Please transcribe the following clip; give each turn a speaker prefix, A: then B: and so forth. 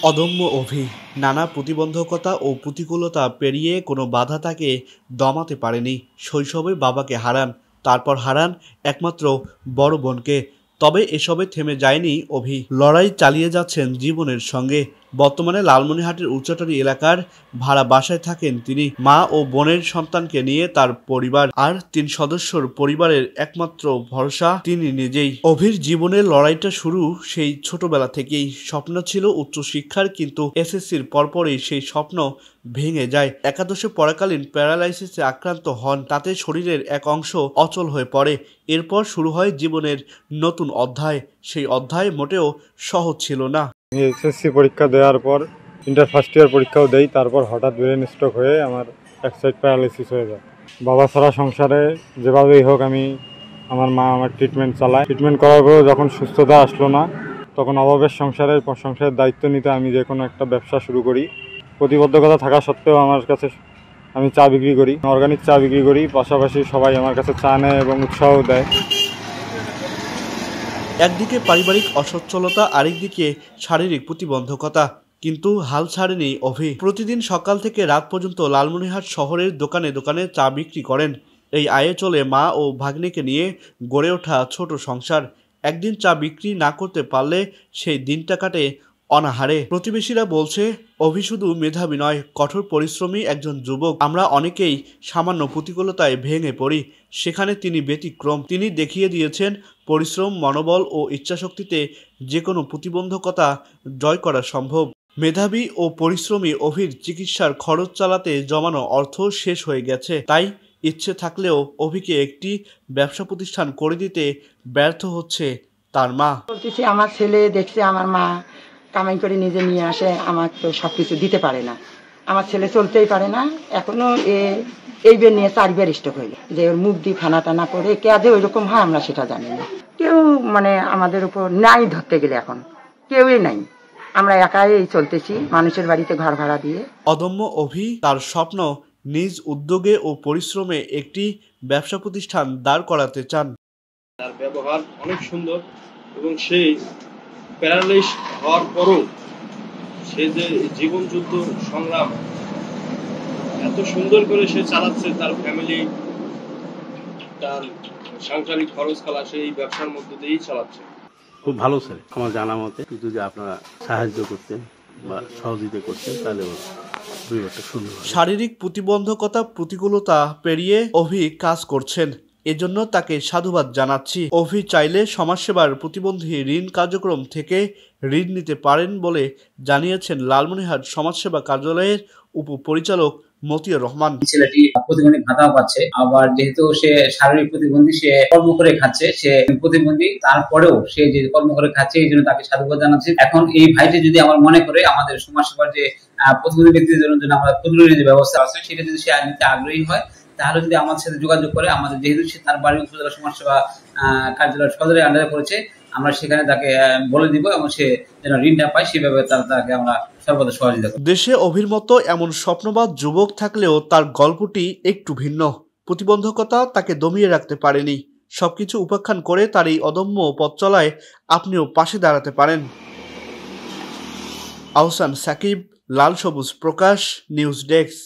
A: অদম্য অভি নানা প্রতিবন্ধকতা ও প্রতিকূলতা পেরিয়ে কোনো বাধা তাকে দমাতে পারেনি। শৈশবে বাবাকে হারান, তারপর হারান একমাত্র বড় বোনকে। তবে এসবে থেমে যায়নি অভি, লড়াই চালিয়ে যাচ্ছেন জীবনের সঙ্গে। বর্তমানে লালমনিরহাটের উচ্চটারি এলাকার ভাড়া বাসায় থাকেন তিনি। মা ও বোনের সন্তানকে নিয়ে তার পরিবার, আর ৩ সদস্যর পরিবারের একমাত্র ভরসা তিনি নিজেই। অভির জীবনের লড়াইটা শুরু সেই ছোটবেলা থেকেই। স্বপ্ন ছিল উচ্চশিক্ষার, কিন্তু এসএসসির পরপরই সেই স্বপ্ন ভেঙে যায়। একাদশে পড়াকালীন প্যারালাইসিসে আক্রান্ত হন, তাতে শরীরের এক অংশ অচল হয়ে পড়ে। এরপর শুরু হয় জীবনের নতুন অধ্যায়। সেই অধ্যায় মোটেও সহজ ছিল না।
B: এসএসসি পরীক্ষা দেওয়ার পর ইন্টার ফার্স্ট ইয়ার পরীক্ষাও দেই, তারপর হঠাৎ ব্রেন স্ট্রোক হয়ে আমার এক সাইড প্যারালাইসিস হয়ে যায়। বাবা ছাড়া সংসারে যেভাবেই হোক আমার মা আমার ট্রিটমেন্ট চালায়। ট্রিটমেন্ট করার পরেও যখন সুস্থতা আসলো না, তখন অভাবের সংসারের দায়িত্ব নিতে আমি যে কোনো একটা ব্যবসা শুরু করি। প্রতিবদ্ধকতা থাকা সত্ত্বেও আমি চা বিক্রি করি, অর্গানিক চা বিক্রি করি। পাশাপাশি সবাই আমার কাছে চা নেয় এবং উৎসাহ দেয়।
A: একদিকে পারিবারিক অসচ্ছলতা, আরেকদিকে শারীরিক প্রতিবন্ধকতা, কিন্তু হাল ছাড়েনি অভি। প্রতিদিন সকাল থেকে রাত পর্যন্ত লালমনিরহাট শহরের দোকানে দোকানে চা বিক্রি করেন। এই আয়ে চলে মা ও ভাগ্নেকে নিয়ে গড়ে ওঠা ছোট সংসার। একদিন চা বিক্রি না করতে পারলে সেই দিনটা কাটে অনাহারে। প্রতিবেশীরা বলছে, অভি শুধু মেধাবী নয়, কঠোর পরিশ্রমী একজন যুবক। আমরা অনেকেই সামান্য প্রতিকূলতায় ভেঙে পড়ি, সেখানে তিনি ব্যতিক্রম। তিনি দেখিয়ে দিয়েছেন পরিশ্রম, মনোবল ও ইচ্ছাশক্তিতে যে কোনো প্রতিবন্ধকতা জয় করা সম্ভব। মেধাবী ও পরিশ্রমী অভির চিকিৎসার খরচ চালাতে জমানো অর্থ শেষ হয়ে গেছে। তাই ইচ্ছে থাকলেও অভিকে একটি ব্যবসা প্রতিষ্ঠান করে দিতে ব্যর্থ হচ্ছে তার মা।
C: বলতেছি, আমার ছেলে দেখছে আমার মা কামাই করে নিজে নিয়ে আসে, আমার তো সব কিছু দিতে পারে না। আমার ছেলে চলতেই পারে না, এখনো এইবার নিয়ে 4বার স্ট্রোক হইল। যে ওর মুখ দিয়ে ফানা টানা পড়ে কেঁদে ওই রকম হয়, আমরা সেটা জানি না। কেউ আমাদের উপর নাই ধরতে গেলে এখন কেউই নাই। আমরা একাই চলতেছি, মানুষের বাড়িতে ঘর ভাড়া দিয়ে।
A: অদম্য অভি তার স্বপ্ন নিজ উদ্যোগে ও পরিশ্রমে একটি ব্যবসা প্রতিষ্ঠান দাঁড় করাতে চান।
D: তার ব্যবহার অনেক সুন্দর এবং সেই প্যারালাইজ হওয়ার পরও সে যে জীবন যুদ্ধ সংগ্রাম এত সুন্দর করে সে চালাচ্ছে, তার ফ্যামিলি, তার সাংসারিক খরচ খালা সেই ব্যবসার মধ্যে দিয়েই চালাচ্ছে।
E: খুব ভালো স্যার, আমার জানা মতে যদি আপনারা সাহায্য করতেন বা সহযোগিতা করতেন তাহলে
A: শারীরিক প্রতিবন্ধকতা, প্রতিকূলতা পেরিয়ে অভি কাজ করছেন, এজন্য তাকে সাধুবাদ জানাচ্ছি। অভি চাইলে সমাজসেবার প্রতিবন্ধী ঋণ কার্যক্রম থেকে ঋণ নিতে পারেন বলে জানিয়েছেন লালমনিরহাট সমাজসেবা কার্যালয়ের উপপরিচালক মতিয়ার রহমান।
F: ছেলেটি প্রতিবন্ধী ভাতাও পাচ্ছে, আবার যেহেতু সে শারীরিক প্রতিবন্ধী, সে কর্ম করে খাচ্ছে, সে প্রতিবন্ধী তারপরেও সে যে কর্ম করে খাচ্ছে, এই জন্য তাকে সাধুবাদ জানাচ্ছি। এখন এই ভাইটি যদি আমার মনে করে আমাদের সমাজসেবার যে প্রতিবন্ধী ব্যক্তিদের জন্য আমরা ক্ষুদ্র ঋণের যে ব্যবস্থা আছে সেটা যদি সে নিতে আগ্রহী হয়, তাহলে যদি আমার সাথে যোগাযোগ করে, আমাদের যেহেতু সে তার বাড়ি উপজেলা সমাজসেবা কার্যালয় সদরের আন্ডারে করেছে, আমরা সেখানে তাকে বলে দিব এবং সে যেন ঋণটা পায় সেভাবে তাকে আমরা সর্বদা সহযোগিতা করি।
A: দেশে অভির মতো এমন স্বপ্নবাদ যুবক থাকলেও তার গল্পটি একটু ভিন্ন। প্রতিবন্ধকতা তাকে দমিয়ে রাখতে পারেনি। সবকিছু উপেক্ষা করে তার এই অদম্য পথ চলায় আপনিও পাশে দাঁড়াতে পারেন। আহসান সাকিব, লাল সবুজ প্রকাশ, নিউজ ডেস্ক।